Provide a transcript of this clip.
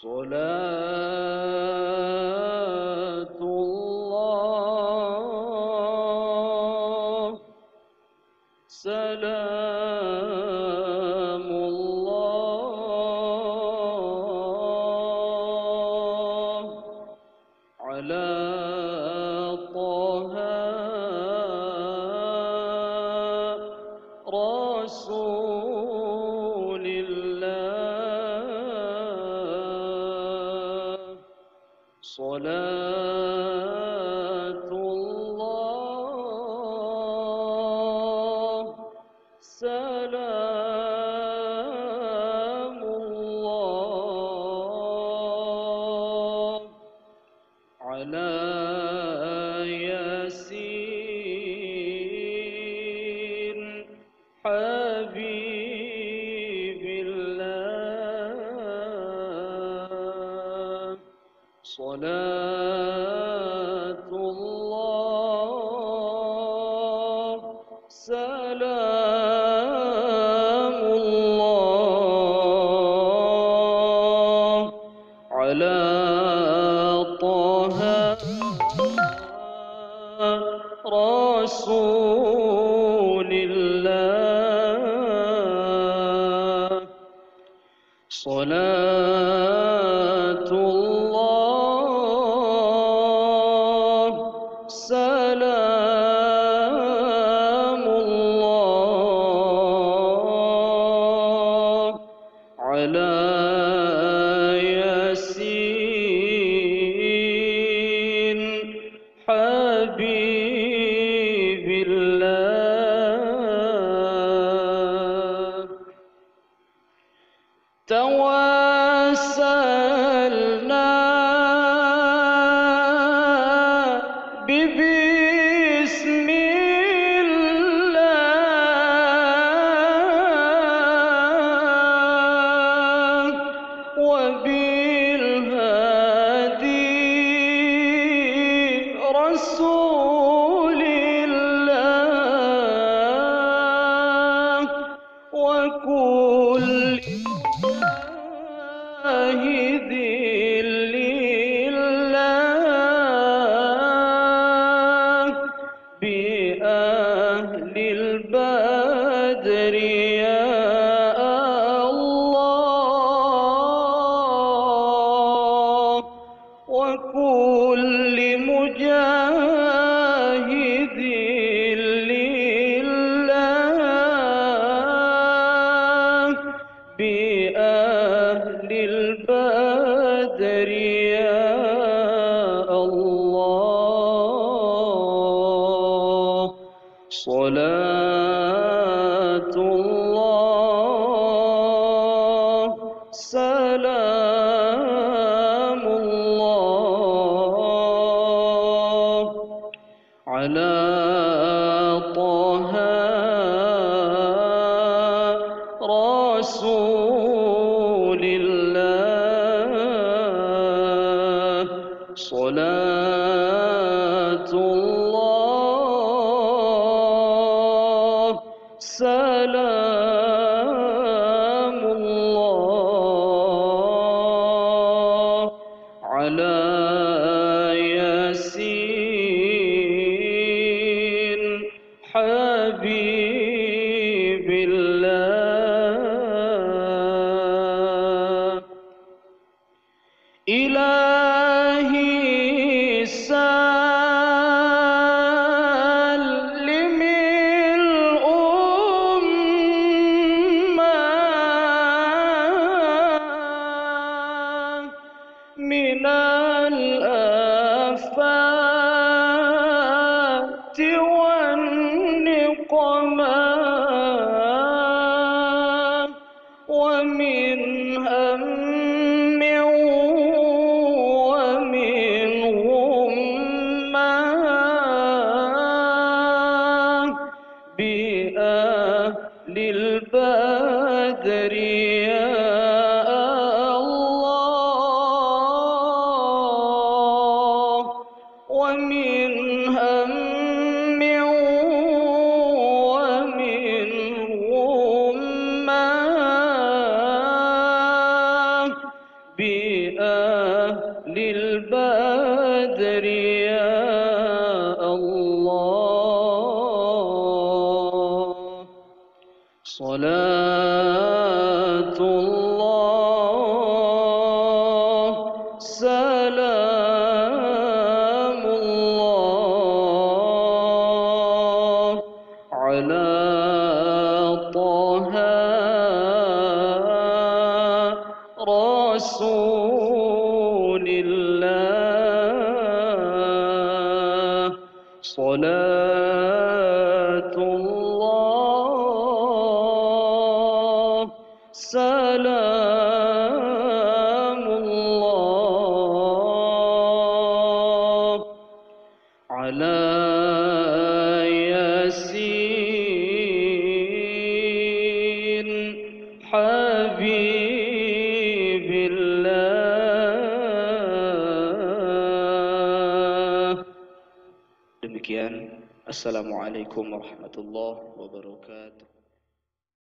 صلاة الله سلام الله على طه رسول الله. صلاة الله سلام الله على ياسين حبيب الله. صلاة الله سلام الله على طه رسول الله. صلاة الله سلام الله على ياسين حبيب الله. توسلنا ببسم الله وبالهادي رسول الله وكل شاهد لله بأهل البدر يا الله وكل مجاهد لله بأهل البدر يا الله. صلاة الله سلام الله على طه رسول الله. صلاة الله سلام الله على ياسين حبيب الله. إلهي سلم الأمة من الآفات والنقمات ومن هم ومن غمة بأهل البدر يا الله ومن هم ومن غمة أهل البدر يا الله. صلاة الله سلام الله على طه رسول الله. صلاة الله سلام الله على ياسين حبيب الله. Demikian. Assalamualaikum warahmatullahi wabarakatuh.